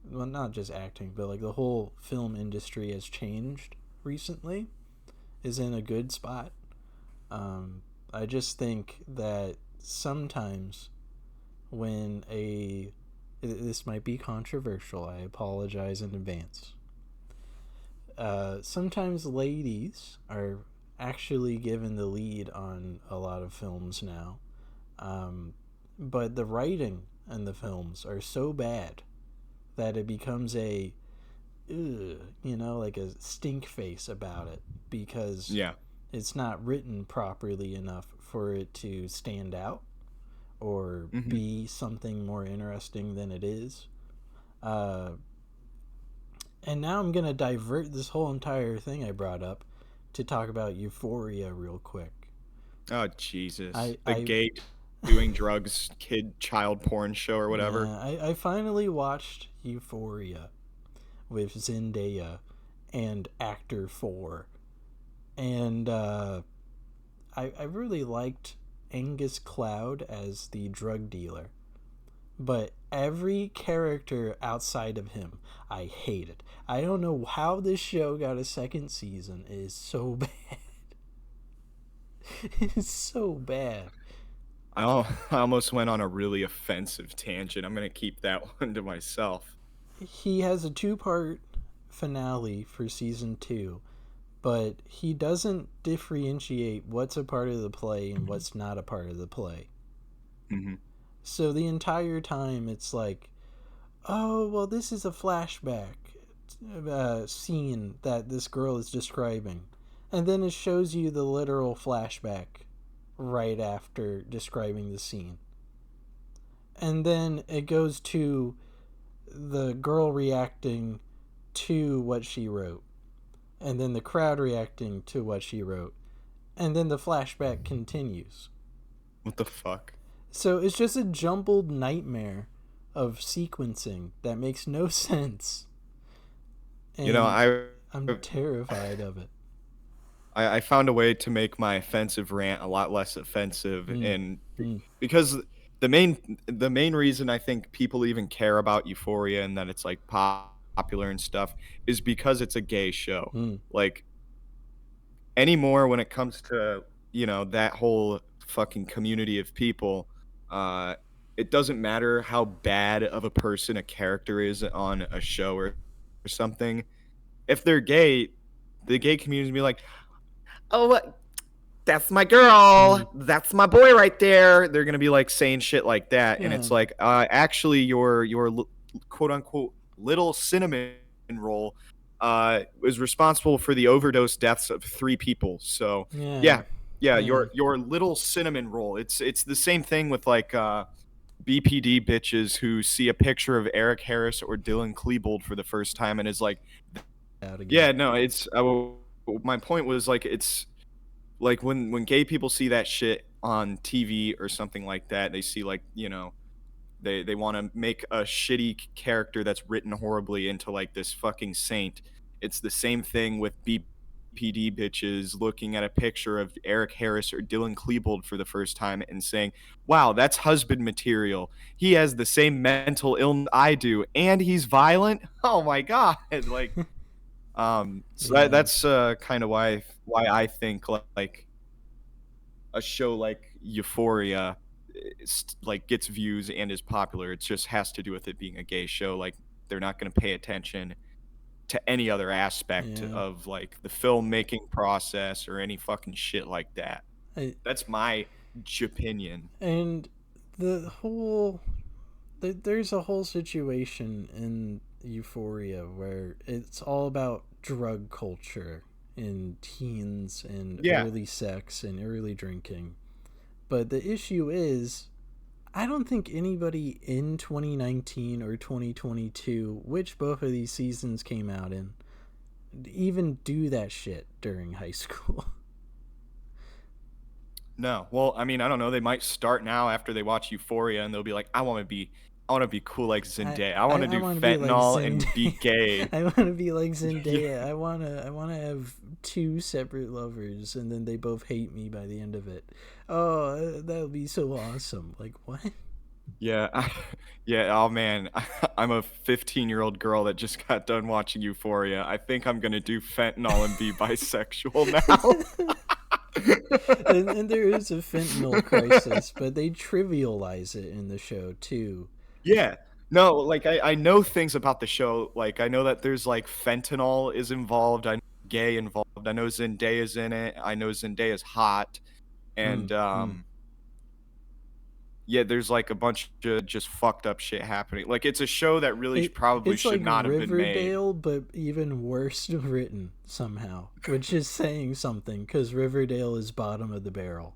well, not just acting, but like the whole film industry has changed recently is in a good spot. I just think that sometimes when this might be controversial, I apologize in advance. Sometimes ladies are actually given the lead on a lot of films now. But the writing in the films are so bad that it becomes a, like a stink face about it because Yeah. it's not written properly enough for it to stand out or be something more interesting than it is. And now I'm going to divert this whole entire thing I brought up to talk about Euphoria real quick. Oh Jesus. I gay doing drugs, child porn show or whatever. I finally watched Euphoria with Zendaya and Actor 4. And I really liked Angus Cloud as the drug dealer. But every character outside of him, I hated. I don't know how this show got a second season. It is so bad. It's so bad. I almost went on a really offensive tangent. I'm going to keep that one to myself. He has a 2-part finale for season 2, but he doesn't differentiate what's a part of the play and what's not a part of the play. Mm-hmm. So the entire time it's like, oh, well, this is a flashback scene that this girl is describing. And then it shows you the literal flashback right after describing the scene. And then it goes to the girl reacting to what she wrote. And then the crowd reacting to what she wrote. And then the flashback continues. What the fuck? So it's just a jumbled nightmare of sequencing that makes no sense. And I'm I'm terrified of it. I found a way to make my offensive rant a lot less offensive, Mm, and mm, because the main reason I think people even care about Euphoria and that it's like popular and stuff is because it's a gay show. mm. Like anymore when it comes to, that whole fucking community of people, uh it doesn't matter how bad of a person a character is on a show or something. If they're gay, the gay community be like, "Oh, that's my Mm. girl. That's my boy right there." They're gonna be like saying shit like that, and Yeah, it's like, actually, your quote unquote little cinnamon roll was responsible for the overdose deaths of 3 people. So yeah, yeah, yeah, yeah, your little cinnamon roll. It's the same thing with like BPD bitches who see a picture of Eric Harris or Dylan Klebold for the first time and is like, out again. yeah, no, my point was like it's like when gay people see that shit on TV or something like that, they see like, they want to make a shitty character that's written horribly into like this fucking saint. It's the same thing with BPD bitches looking at a picture of Eric Harris or Dylan Klebold for the first time and saying, "Wow, that's husband material. He has the same mental illness I do, and he's violent. Oh my god!" Like, so Yeah, that's kind of why I think like a show like Euphoria like gets views and is popular. It just has to do with it being a gay show. Like they're not going to pay attention to any other aspect yeah. of like the filmmaking process or any fucking shit like that. I, That's my opinion. and the whole there's a whole situation in Euphoria where it's all about drug culture and teens and Yeah. early sex and early drinking. But the issue is, I don't think anybody in 2019 or 2022, which both of these seasons came out in, even do that shit during high school. No. Well, I mean, I don't know. They might start now after they watch Euphoria and they'll be like, I want to be cool like I Zendaya. I want to do want to be like fentanyl and be Zendaya. gay." I want to be like Yeah. Zendaya. I wanna have two separate lovers, and then they both hate me by the end of it. Oh, that would be so awesome. Like what? Yeah, yeah. Oh man, I'm a 15-year-old girl that just got done watching Euphoria. I think I'm gonna do fentanyl and be bisexual now. And there is a fentanyl crisis, but they trivialize it in the show too. Yeah. No, like I know things about the show. Like I know that there's like fentanyl is involved. I know gay involved. I know Zendaya's in it. I know Zendaya's hot, Mm, and mm. yeah, there's like a bunch of just fucked up shit happening. Like it's a show that really probably It's should like not have been made. Riverdale, but even worse written somehow, which is saying something because Riverdale is bottom of the barrel.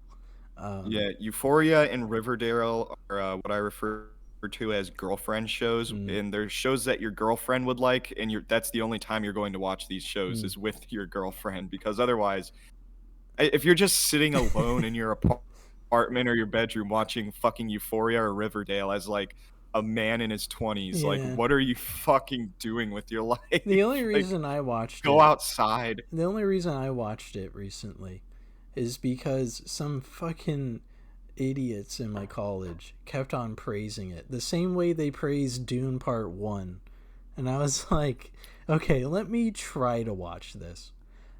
Um, Yeah, Euphoria and Riverdale are what I refer to as girlfriend shows, mm, and they're shows that your girlfriend would like, and that's the only time you're going to watch these shows mm. is with your girlfriend, because otherwise, if you're just sitting alone in your apartment or your bedroom watching fucking Euphoria or Riverdale as like a man in his 20s, like Yeah. what are you fucking doing with your The life? only Like reason I watched go it, outside. the only reason I watched it recently, is because some fucking idiots in my college kept on praising it the same way they praised Dune Part 1. And I was like, okay, let me try to watch this.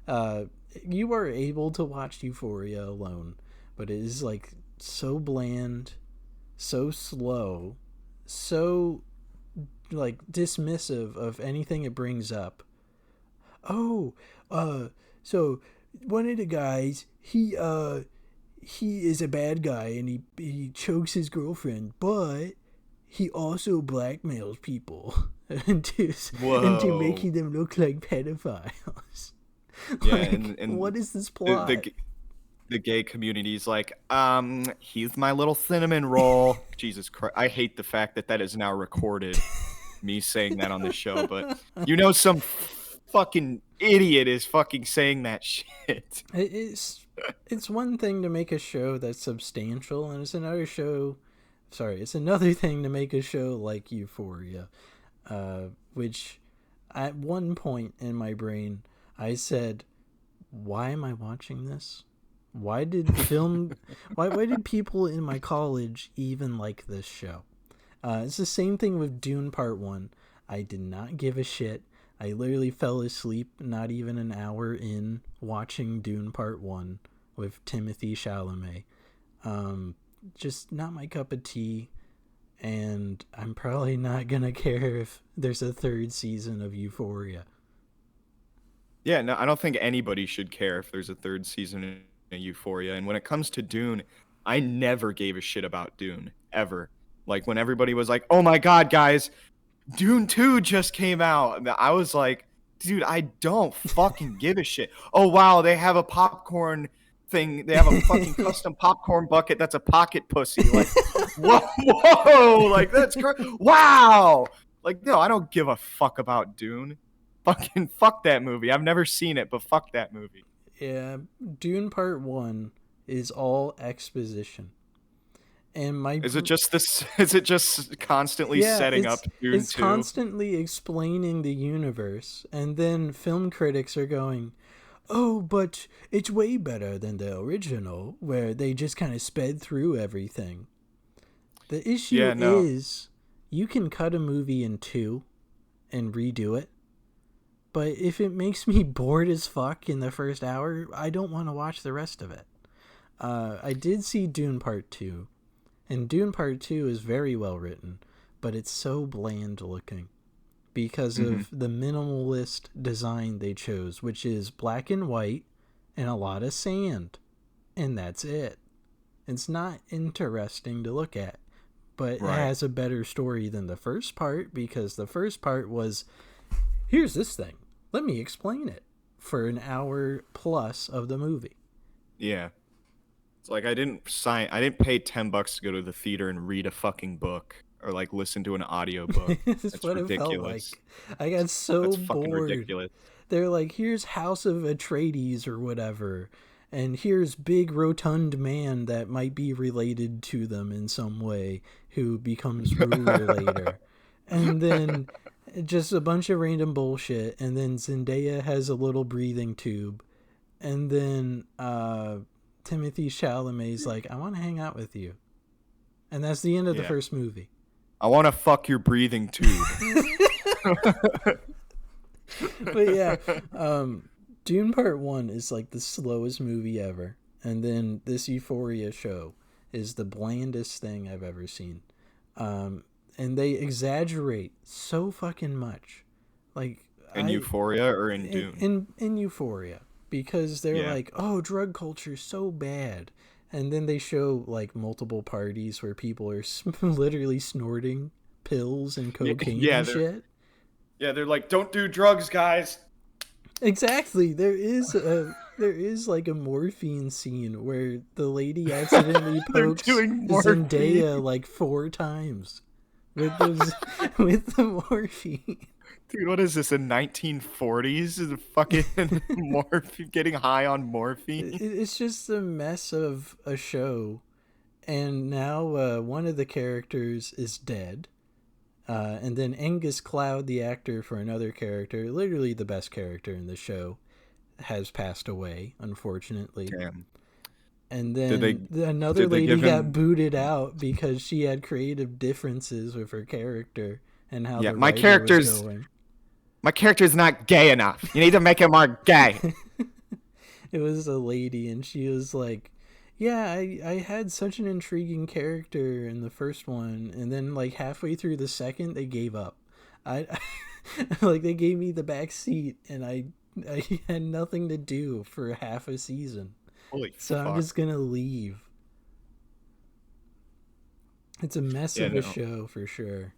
Uh, you are able to watch Euphoria alone, but it is like so bland, so slow, so like dismissive of anything it brings up. Oh, so one of the guys, he is a bad guy and he chokes his girlfriend, but he also blackmails people into Whoa. making them look like pedophiles. Yeah, Like, and what is this the plot? the the gay community is like, he's my little cinnamon roll. Jesus Christ, I hate the fact that that is now recorded. Me saying that on the show, but some fucking idiot is fucking saying that shit. It's one thing to make a show that's substantial, and it's another thing to make a show like Euphoria, which at one point in my brain I said why am I watching this? Why did film? why did people in my college even like this show? It's the same thing with Dune Part 1. I did not give a shit. I literally fell asleep not even an hour in watching Dune Part 1 with Timothée Chalamet. Just not my cup of tea, and I'm probably not gonna care if there's a third season of Euphoria. Yeah, no, I don't think anybody should care if there's a third season of Euphoria. And when it comes to Dune, I never gave a shit about Dune, ever. Like, when everybody was like, oh my god, guys, Dune 2 just came out. I was like, dude, I don't fucking give a shit. Oh, wow, they have a popcorn thing. They have a fucking custom popcorn bucket that's a pocket pussy. Like, whoa, like, that's great. Wow. Like, no, I don't give a fuck about Dune. Fucking fuck that movie. I've never seen it, but fuck that movie. Yeah, Dune Part 1 is all exposition. And my Is it just this? Is it just constantly yeah, setting up Dune it's 2? constantly explaining the universe, and then film critics are going, "Oh, but it's way better than the original, where they just kind of sped through everything." The issue Yeah, no. is, you can cut a movie in two and redo it, but if it makes me bored as fuck in the first hour, I don't want to watch the rest of it. I did see Dune Part 2. And Dune Part 2 is very well written, but it's so bland looking because of the minimalist design they chose, which is black and white and a lot of sand. And that's it. It's not interesting to look at, but it has a better story than the first part, because the first part was, here's this thing, let me explain it, for an hour plus of the movie. Yeah. It's like I didn't pay $10 to go to the theater and read a fucking book or like listen to an audiobook. That's what ridiculous. It felt like. I got so That's fucking bored. ridiculous. They're like, here's House of Atreides or whatever, and here's big rotund man that might be related to them in some way who becomes ruler later. And then just a bunch of random bullshit, and then Zendaya has a little breathing tube. And then Timothée Chalamet's like, I want to hang out with you. And that's the end of the first movie. I want to fuck your breathing tube. But yeah, Dune Part 1 is like the slowest movie ever. And then this Euphoria show is the blandest thing I've ever seen. And they exaggerate so fucking much. Like in Euphoria or in Dune? In Euphoria. Because they're like, oh, drug culture's so bad. And then they show like multiple parties where people are literally snorting pills and cocaine and shit. Yeah, they're like, don't do drugs, guys. Exactly. There is like a morphine scene where the lady accidentally pokes Zendaya like 4 times with the morphine. Dude, what is this, in 1940s? Is it fucking morphine, getting high on morphine? It's just a mess of a show. And now one of the characters is dead. And then Angus Cloud, the actor for another character, literally the best character in the show, has passed away, unfortunately. Damn. And then another lady got booted out because she had creative differences with her character and how the writer was going. My character's not gay enough. You need to make him more gay. It was a lady, and she was like, yeah, I had such an intriguing character in the first one, and then like halfway through the second, they gave up. I like, they gave me the back seat, and I had nothing to do for half a season. Holy so fuck. I'm just gonna leave. It's a mess of a show for sure.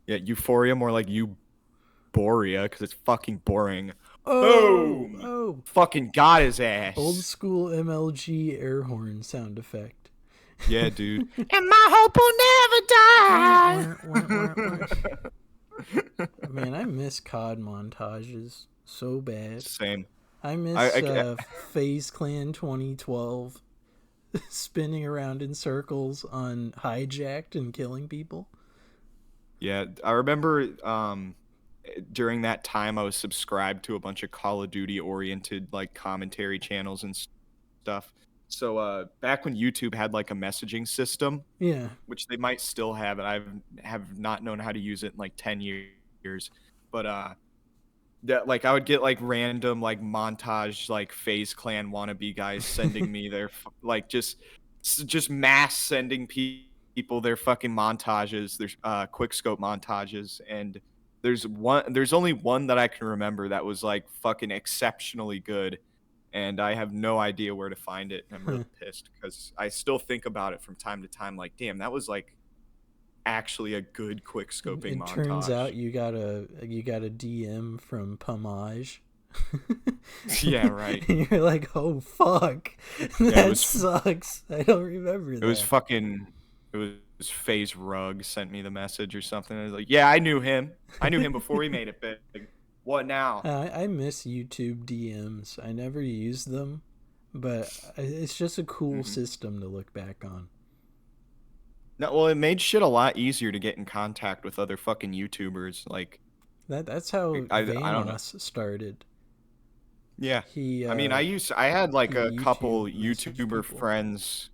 Yeah, Euphoria more like Euphoria because it's fucking boring. Oh! Fucking got his ass. Old school MLG air horn sound effect. Yeah, dude. And my hope will never die. Man, I miss COD montages so bad. Same. I miss FaZe Clan 2012 spinning around in circles on Hijacked and killing people. Yeah, I remember during that time I was subscribed to a bunch of Call of Duty oriented like commentary channels and stuff. So back when YouTube had like a messaging system, Yeah. which they might still have, and have not known how to use it in like 10 years. But that like I would get like random like montage like FaZe Clan wannabe guys sending me their like just mass sending people their fucking montages, their quick scope montages, and there's only one that I can remember that was like fucking exceptionally good, and I have no idea where to find it, and I'm really pissed because I still think about it from time to time like, damn, that was like actually a good quick scoping It turns out montage. you got a DM from Pomage. Yeah, right. And you're like, oh fuck, Yeah, that sucks. I don't remember it was that. fucking it was FaZe Rug sent me the message or something. I was like, yeah, I knew him. I knew him before he made it big. What now? I miss YouTube DMs. I never use them, but it's just a cool Hmm. system to look back on. No, well, it made shit a lot easier to get in contact with other fucking YouTubers. Like, That's how I don't know. Vamos started. Yeah, He I mean, I had like a couple YouTube messaged YouTuber people. friends.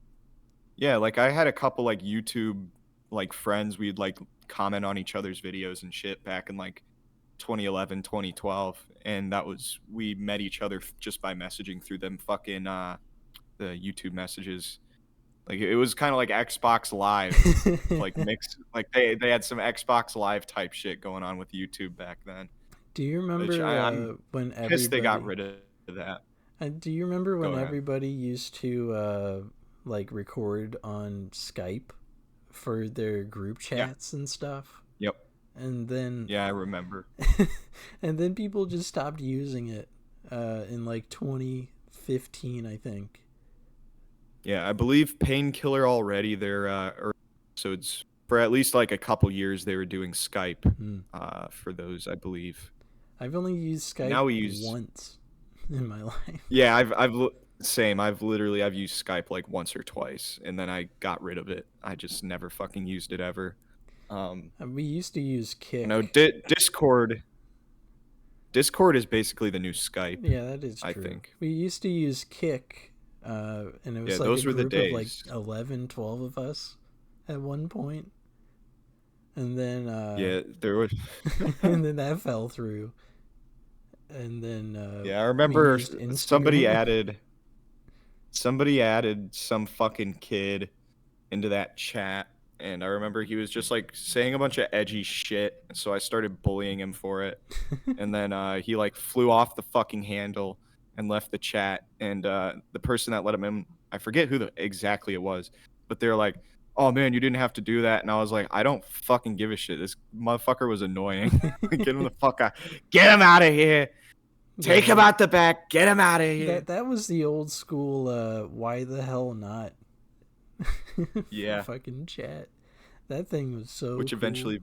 Yeah, like I had a couple like YouTube like friends. We'd like comment on each other's videos and shit back in like 2011, 2012, and that was we met each other just by messaging through them fucking the YouTube messages. Like it was kind of like Xbox Live, like mix like they had some Xbox Live type shit going on with YouTube back then. Do you Which remember I'm when pissed they got everybody? rid of that. Do you remember Go when ahead. everybody used to like record on Skype for their group Yeah. chats and stuff? Yep. And then Yeah, I remember. and then people just stopped using it in like 2015, I think. Yeah, I believe Painkiller already their early episodes for at least like a couple years they were doing Skype Hmm. for those, I believe. I've only used And Skype now we use once in my life. yeah, same. I've used Skype like once or twice and then I got rid of it. I just never fucking used it ever. We used to use I know Kick. Discord is basically the new Skype, Yeah, that is I true. think. We used to use Kick, and it Yeah, was like a those were the group of like days. 11, 12 of us at one point. And then Yeah, there was and then that fell through. And then yeah, I we remember used somebody Instagram. added some fucking kid into that chat, and I remember he was just like saying a bunch of edgy shit, and so I started bullying him for it. And then he like flew off the fucking handle and left the chat, and the person that let him in, I forget who exactly it was, but they're like, oh man, you didn't have to do that. And I was like, I don't fucking give a shit. This motherfucker was annoying. Get him the fuck out. Get him out of here. Take him Yeah, out the back. Get him out of here. that was the old school why the hell not Yeah, fucking chat. That thing was so which cool. eventually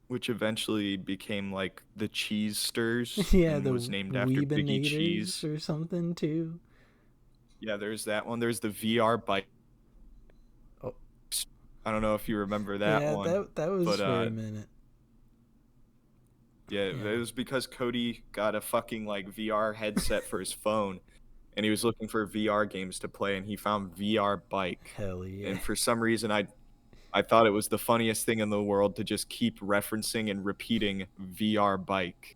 which eventually became like the Cheese Stirs Yeah, and the was named after Biggie Weebinators Cheese. or something too. Yeah, there's that one. There's the VR bike. Oh, I don't know if you remember that yeah, one, that was but for a minute. yeah, Yeah. it was because Cody got a fucking like VR headset for his phone, and he was looking for VR games to play, and he found VR bike, Hell yeah. and for some reason I thought it was the funniest thing in the world to just keep referencing and repeating VR bike.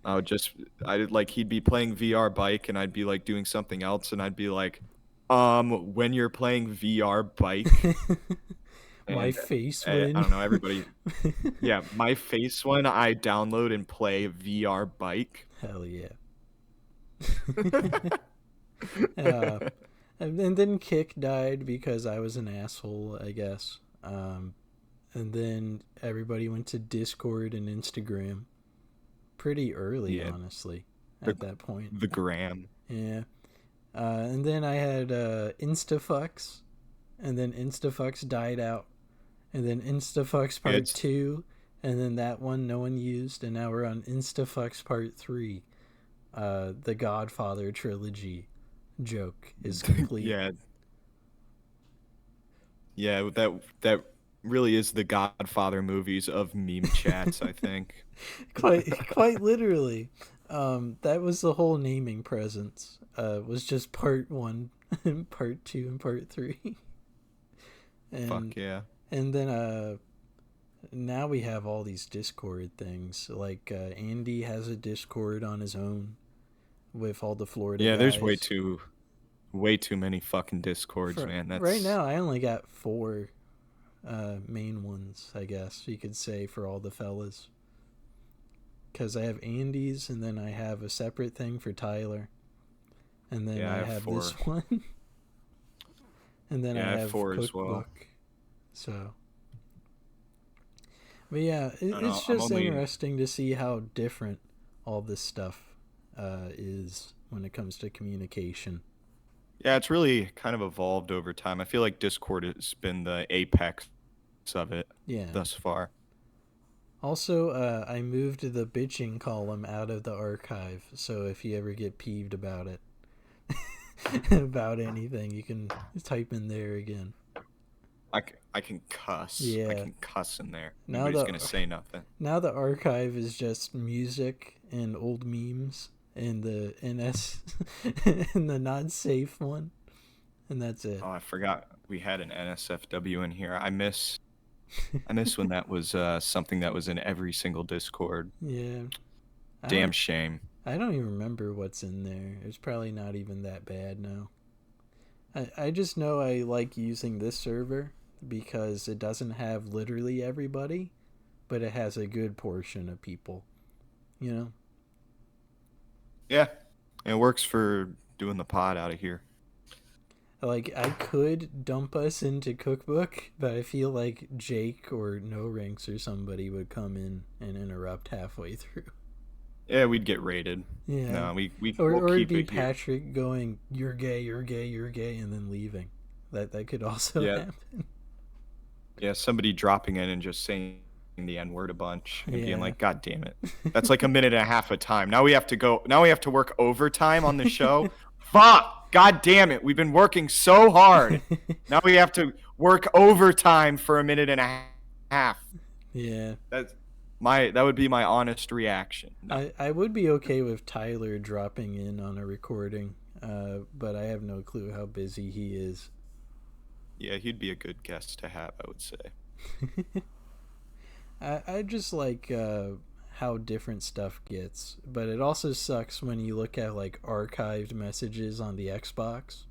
I would just I did like he'd be playing VR bike and I'd be like doing something else and I'd be like, when you're playing VR bike My and face I win. don't know, everybody yeah, my face one I download and play VR bike. Hell yeah. uh, and then Kick died because I was an asshole, I guess. And then everybody went to Discord and Instagram pretty early, Yeah, honestly, the at that point. the gram. Yeah. And then I had Instafucks, and then Instafucks died out, and then Instafucks Yeah, Part 2, and then that one no one used, and now we're on Instafucks Part 3. The Godfather trilogy joke is complete. yeah. Yeah, that really is the Godfather movies of meme chats, I think. Quite literally. That was the whole naming presence. Was just part 1, part 2, and part 3. Fuck and yeah. and then now we have all these Discord things. Like Andy has a Discord on his own with all the Florida Yeah, there's guys. way too many fucking Discords, man. Right That's now, I only got 4 main ones, I guess you could say, for all the fellas. Because I have Andy's, and then I have a separate thing for Tyler, and then yeah, I I have have 4. this one, and then Yeah, I I have have 4 as well. Cookbook. So, but yeah, I don't know, it's I'm just only interesting to see how different all this stuff is when it comes to communication. Yeah, it's really kind of evolved over time. I feel like Discord has been the apex of it Yeah. thus far. Also, I moved the bitching column out of the archive, so if you ever get peeved about it, about anything, you can type in there again. I can cuss. I Yeah. can cuss in there. Now Nobody's gonna say nothing. now the archive is just music and old memes and the NS and the not safe one, and that's it. Oh, I forgot we had an NSFW in here. I miss when that was something that was in every single Discord. Yeah. I Damn don't shame. I don't even remember what's in there. It's probably not even that bad now. I just know I like using this server because it doesn't have literally everybody, but it has a good portion of people. You know? Yeah, it works for doing the pod out of here. Like, I could dump us into Cookbook, but I feel like Jake or No Ranks or somebody would come in and interrupt halfway through. Yeah, we'd get raided. Yeah. No, Or, we'll or it'd keep be it here. Patrick going, "You're gay, you're gay, you're gay," and then leaving. That could also Yeah, happen. yeah, somebody dropping in and just saying the N word a bunch and being Yeah. like, "God damn it, that's like a minute and a half of time." Now we have to go. Now we have to work overtime on the show. Fuck! God damn it, we've been working so hard. Now we have to work overtime for a minute and a half. Yeah. That would be my honest reaction. No. I would be okay with Tyler dropping in on a recording, but I have no clue how busy he is. Yeah, he'd be a good guest to have, I would say. I just like how different stuff gets, but it also sucks when you look at like archived messages on the Xbox.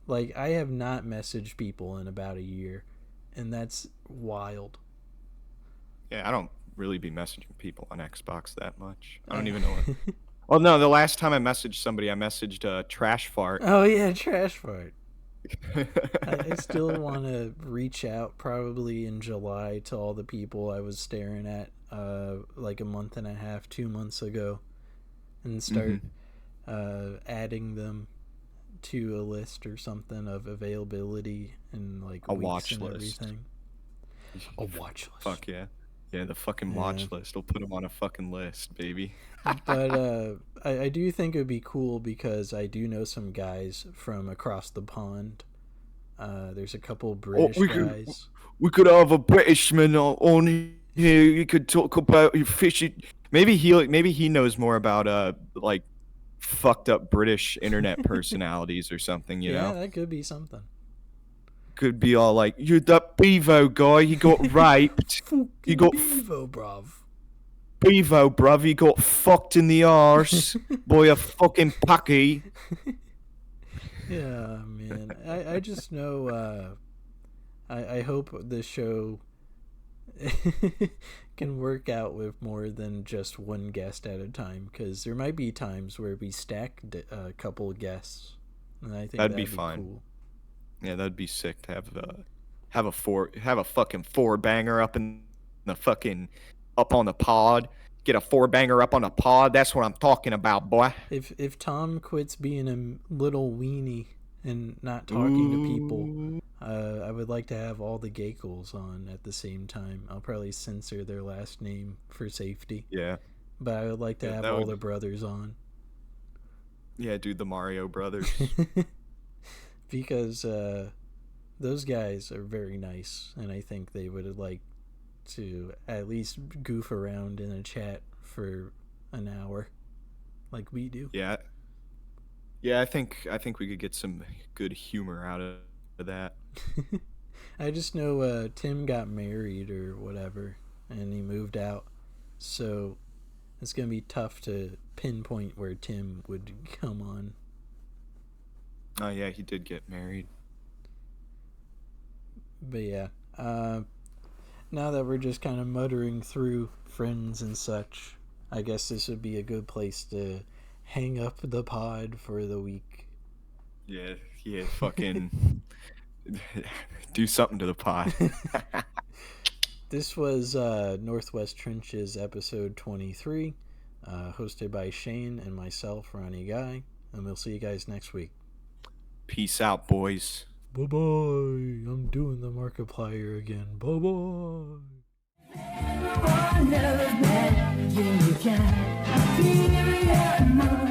Like, I have not messaged people in about a year, and that's wild. Yeah, I don't really be messaging people on Xbox that much. I Uh, don't even know what. Well, no, the last time I messaged somebody, I messaged Trash Fart. oh yeah, trash fart. I still want to reach out probably in July to all the people I was staring at like a month and a half, 2 months ago, and start adding them to a list or something of availability and like A weeks watch and list. everything. A watch list. Fuck yeah. Yeah, the fucking watch list. We'll put them on a fucking list, baby. But I do think it would be cool because I do know some guys from across the pond. There's a couple British guys. We could have a Britishman on here. You could talk about your fishing. Maybe he knows more about like fucked up British internet personalities or something. You Yeah, know, that could be something. could be all like, "You're that Bevo guy. You got raped. You got Bevo, bruv. Bevo, bruv. You got fucked in the arse by a fucking pucky." Yeah, man. I just know. I hope this show can work out with more than just one guest at a time, because there might be times where we stack a couple guests, and I think That'd be be fine. cool. Yeah, that'd be sick to have a fucking four banger up in the fucking up on the pod. Get a four banger up on the pod. That's what I'm talking about, boy. If Tom quits being a little weenie and not talking to people, I would like to have all the Gaykles on at the same time. I'll probably censor their last name for safety. Yeah. But I would like to have all the brothers on. Yeah, dude, the Mario brothers. Because those guys are very nice, and I think they would like to at least goof around in a chat for an hour, like we do. Yeah. Yeah, I think we could get some good humor out of that. I just know Tim got married or whatever, and he moved out, so it's gonna be tough to pinpoint where Tim would come on. Oh yeah, he did get married. But yeah, now that we're just kind of muttering through friends and such, I guess this would be a good place to hang up the pod for the week. Yeah, yeah, fucking do something to the pod. This was Northwest Trenches episode 23, hosted by Shane and myself, Ronnie Guy, and we'll see you guys next week. Peace out, boys. Bye bye. I'm doing the Markiplier again. Bye bye.